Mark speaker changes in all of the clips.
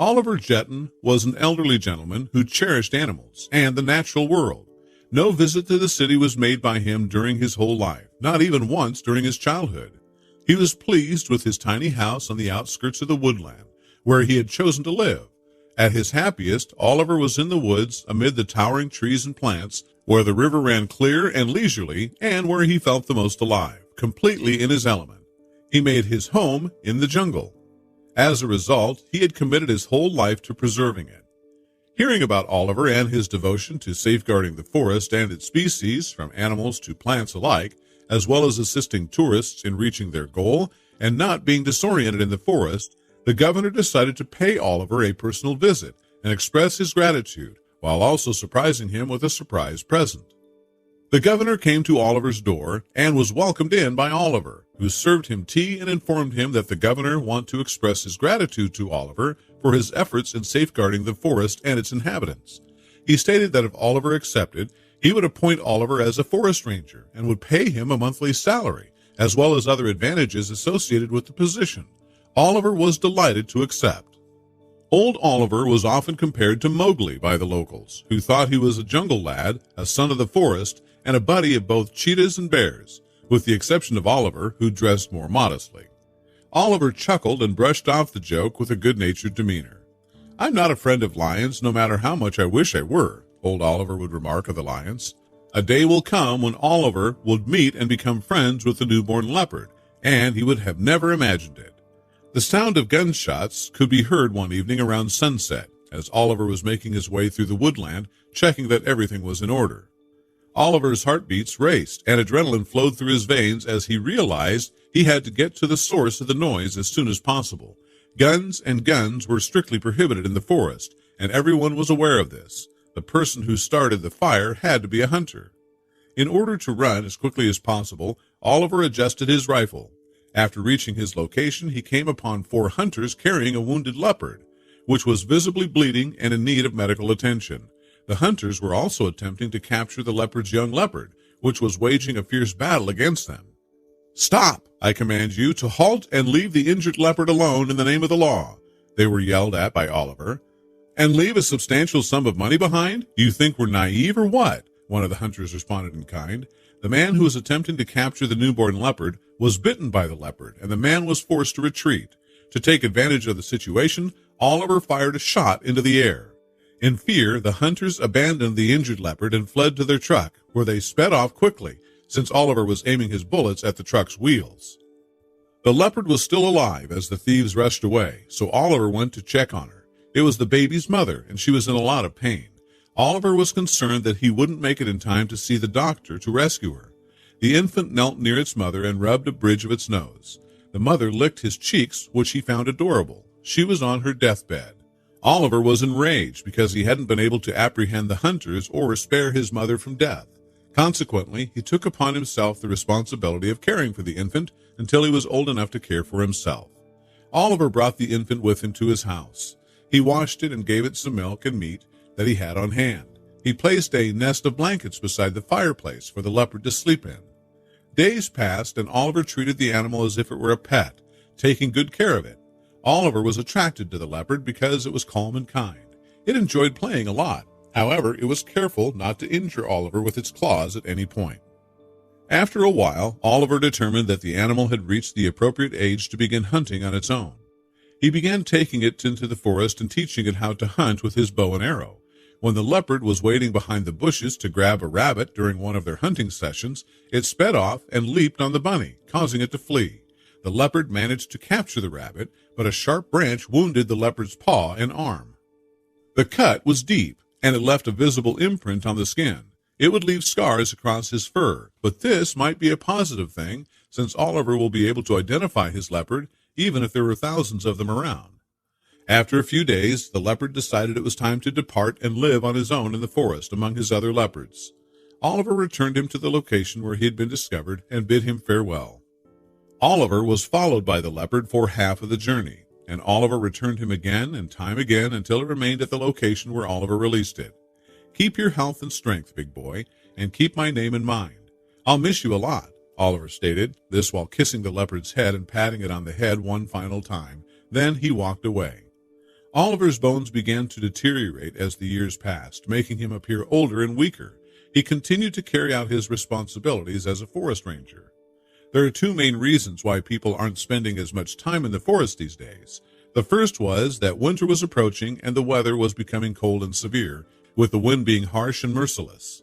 Speaker 1: Oliver Jetton was an elderly gentleman who cherished animals and the natural world. No visit to the city was made by him during his whole life, not even once during his childhood. He was pleased with his tiny house on the outskirts of the woodland, where he had chosen to live. At his happiest, Oliver was in the woods amid the towering trees and plants, where the river ran clear and leisurely, and where he felt the most alive, completely in his element. He made his home in the jungle. As a result, he had committed his whole life to preserving it. Hearing about Oliver and his devotion to safeguarding the forest and its species, from animals to plants alike, as well as assisting tourists in reaching their goal and not being disoriented in the forest, the governor decided to pay Oliver a personal visit and express his gratitude, while also surprising him with a surprise present. The governor came to Oliver's door and was welcomed in by Oliver, who served him tea and informed him that the governor wanted to express his gratitude to Oliver for his efforts in safeguarding the forest and its inhabitants. He stated that if Oliver accepted, he would appoint Oliver as a forest ranger and would pay him a monthly salary, as well as other advantages associated with the position. Oliver was delighted to accept. Old Oliver was often compared to Mowgli by the locals, who thought he was a jungle lad, a son of the forest, and a buddy of both cheetahs and bears, with the exception of Oliver, who dressed more modestly. Oliver chuckled and brushed off the joke with a good-natured demeanor. "I'm not a friend of lions, no matter how much I wish I were," old Oliver would remark of the lions. A day will come when Oliver would meet and become friends with the newborn leopard, and he would have never imagined it. The sound of gunshots could be heard one evening around sunset, as Oliver was making his way through the woodland, checking that everything was in order. Oliver's heartbeats raced, and adrenaline flowed through his veins as he realized he had to get to the source of the noise as soon as possible. Guns were strictly prohibited in the forest, and everyone was aware of this. The person who started the fire had to be a hunter. In order to run as quickly as possible, Oliver adjusted his rifle. After reaching his location, he came upon 4 hunters carrying a wounded leopard, which was visibly bleeding and in need of medical attention. The hunters were also attempting to capture the leopard's young leopard, which was waging a fierce battle against them. "Stop! I command you to halt and leave the injured leopard alone in the name of the law," they were yelled at by Oliver. "And leave a substantial sum of money behind? Do you think we're naive or what?" one of the hunters responded in kind. The man who was attempting to capture the newborn leopard was bitten by the leopard, and the man was forced to retreat. To take advantage of the situation, Oliver fired a shot into the air. In fear, the hunters abandoned the injured leopard and fled to their truck, where they sped off quickly, since Oliver was aiming his bullets at the truck's wheels. The leopard was still alive as the thieves rushed away, so Oliver went to check on her. It was the baby's mother, and she was in a lot of pain. Oliver was concerned that he wouldn't make it in time to see the doctor to rescue her. The infant knelt near its mother and rubbed a bridge of its nose. The mother licked his cheeks, which he found adorable. She was on her deathbed. Oliver was enraged because he hadn't been able to apprehend the hunters or spare his mother from death. Consequently, he took upon himself the responsibility of caring for the infant until he was old enough to care for himself. Oliver brought the infant with him to his house. He washed it and gave it some milk and meat that he had on hand. He placed a nest of blankets beside the fireplace for the leopard to sleep in. Days passed, and Oliver treated the animal as if it were a pet, taking good care of it. Oliver was attracted to the leopard because it was calm and kind. It enjoyed playing a lot. However, it was careful not to injure Oliver with its claws at any point. After a while, Oliver determined that the animal had reached the appropriate age to begin hunting on its own. He began taking it into the forest and teaching it how to hunt with his bow and arrow. When the leopard was waiting behind the bushes to grab a rabbit during one of their hunting sessions, it sped off and leaped on the bunny, causing it to flee. The leopard managed to capture the rabbit, but a sharp branch wounded the leopard's paw and arm. The cut was deep, and it left a visible imprint on the skin. It would leave scars across his fur, but this might be a positive thing, since Oliver will be able to identify his leopard, even if there were thousands of them around. After a few days, the leopard decided it was time to depart and live on his own in the forest among his other leopards. Oliver returned him to the location where he had been discovered and bid him farewell. Oliver was followed by the leopard for half of the journey, and Oliver returned him again and time again until it remained at the location where Oliver released it. "Keep your health and strength, big boy, and keep my name in mind. I'll miss you a lot," Oliver stated, this while kissing the leopard's head and patting it on the head one final time. Then he walked away. Oliver's bones began to deteriorate as the years passed, making him appear older and weaker. He continued to carry out his responsibilities as a forest ranger. There are two main reasons why people aren't spending as much time in the forest these days. The first was that winter was approaching and the weather was becoming cold and severe, with the wind being harsh and merciless.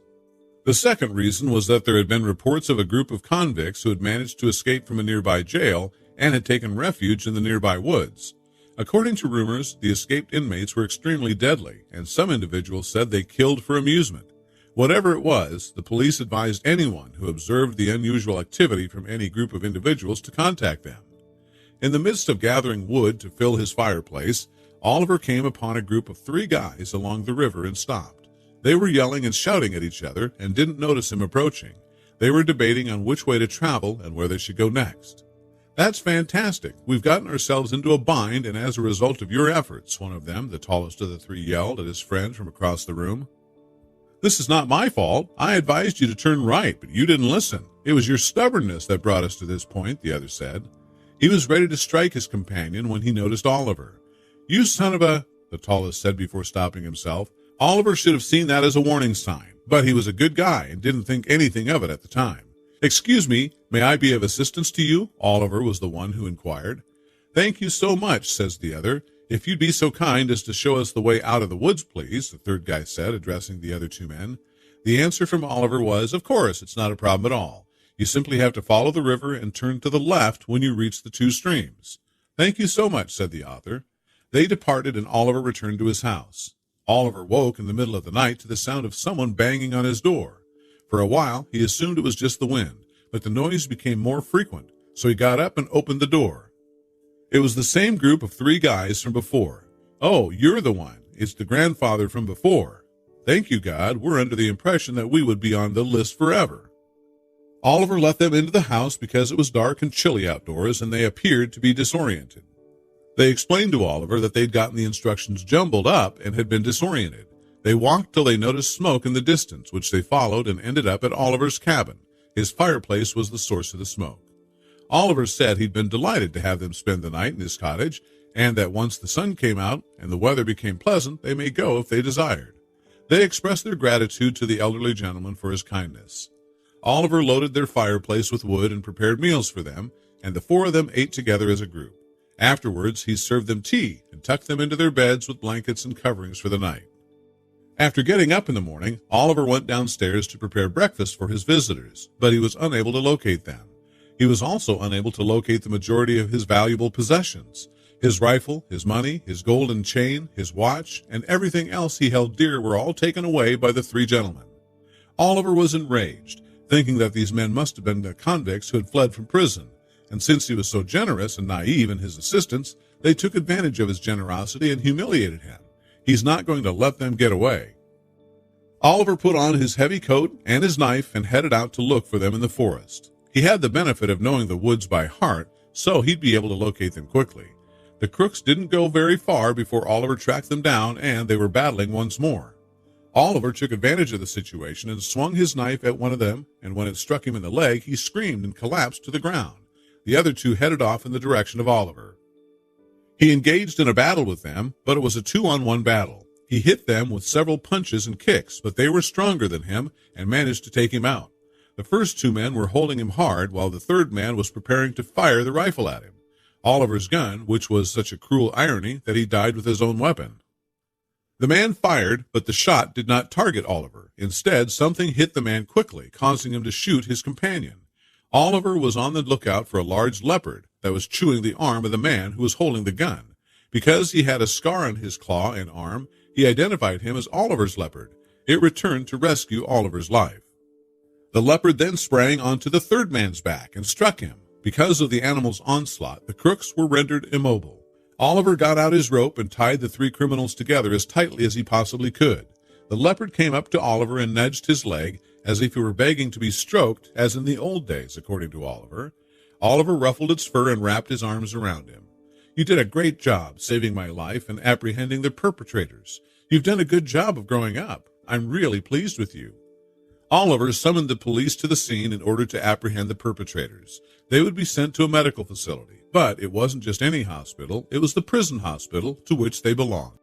Speaker 1: The second reason was that there had been reports of a group of convicts who had managed to escape from a nearby jail and had taken refuge in the nearby woods. According to rumors, the escaped inmates were extremely deadly, and some individuals said they killed for amusement. Whatever it was, the police advised anyone who observed the unusual activity from any group of individuals to contact them. In the midst of gathering wood to fill his fireplace, Oliver came upon a group of 3 guys along the river and stopped. They were yelling and shouting at each other and didn't notice him approaching. They were debating on which way to travel and where they should go next. "That's fantastic. We've gotten ourselves into a bind, and as a result of your efforts," one of them, the tallest of the 3, yelled at his friend from across the room. "This is not my fault. I advised you to turn right, but you didn't listen. It was your stubbornness that brought us to this point," the other said. He was ready to strike his companion when he noticed Oliver. "You son of a," the tallest said before stopping himself. Oliver should have seen that as a warning sign, but he was a good guy and didn't think anything of it at the time. "Excuse me, may I be of assistance to you?" Oliver was the one who inquired. "Thank you so much," says the other. "If you'd be so kind as to show us the way out of the woods, please," the third guy said, addressing the other 2 men. The answer from Oliver was, "Of course, it's not a problem at all. You simply have to follow the river and turn to the left when you reach the 2 streams." "Thank you so much," said the author. They departed and Oliver returned to his house. Oliver woke in the middle of the night to the sound of someone banging on his door. For a while, he assumed it was just the wind, but the noise became more frequent, so he got up and opened the door. It was the same group of 3 guys from before. "Oh, you're the one. It's the grandfather from before. Thank you, God. We're under the impression that we would be on the list forever." Oliver let them into the house because it was dark and chilly outdoors, and they appeared to be disoriented. They explained to Oliver that they'd gotten the instructions jumbled up and had been disoriented. They walked till they noticed smoke in the distance, which they followed and ended up at Oliver's cabin. His fireplace was the source of the smoke. Oliver said he'd been delighted to have them spend the night in his cottage, and that once the sun came out and the weather became pleasant, they may go if they desired. They expressed their gratitude to the elderly gentleman for his kindness. Oliver loaded their fireplace with wood and prepared meals for them, and the 4 of them ate together as a group. Afterwards, he served them tea and tucked them into their beds with blankets and coverings for the night. After getting up in the morning, Oliver went downstairs to prepare breakfast for his visitors, but he was unable to locate them. He was also unable to locate the majority of his valuable possessions. His rifle, his money, his golden chain, his watch, and everything else he held dear were all taken away by the 3 gentlemen. Oliver was enraged, thinking that these men must have been the convicts who had fled from prison, and since he was so generous and naive in his assistance, they took advantage of his generosity and humiliated him. He's not going to let them get away. Oliver put on his heavy coat and his knife and headed out to look for them in the forest. He had the benefit of knowing the woods by heart, so he'd be able to locate them quickly. The crooks didn't go very far before Oliver tracked them down, and they were battling once more. Oliver took advantage of the situation and swung his knife at one of them, and when it struck him in the leg, he screamed and collapsed to the ground. The other 2 headed off in the direction of Oliver. He engaged in a battle with them, but it was a 2-on-1 battle. He hit them with several punches and kicks, but they were stronger than him and managed to take him out. The first 2 men were holding him hard, while the 3rd man was preparing to fire the rifle at him. Oliver's gun, which was such a cruel irony that he died with his own weapon. The man fired, but the shot did not target Oliver. Instead, something hit the man quickly, causing him to shoot his companion. Oliver was on the lookout for a large leopard that was chewing the arm of the man who was holding the gun. Because he had a scar on his claw and arm, he identified him as Oliver's leopard. It returned to rescue Oliver's life. The leopard then sprang onto the 3rd man's back and struck him. Because of the animal's onslaught, the crooks were rendered immobile. Oliver got out his rope and tied the 3 criminals together as tightly as he possibly could. The leopard came up to Oliver and nudged his leg, as if he were begging to be stroked, as in the old days, according to Oliver. Oliver ruffled its fur and wrapped his arms around him. "You did a great job saving my life and apprehending the perpetrators. You've done a good job of growing up. I'm really pleased with you." Oliver summoned the police to the scene in order to apprehend the perpetrators. They would be sent to a medical facility, but it wasn't just any hospital, it was the prison hospital to which they belonged.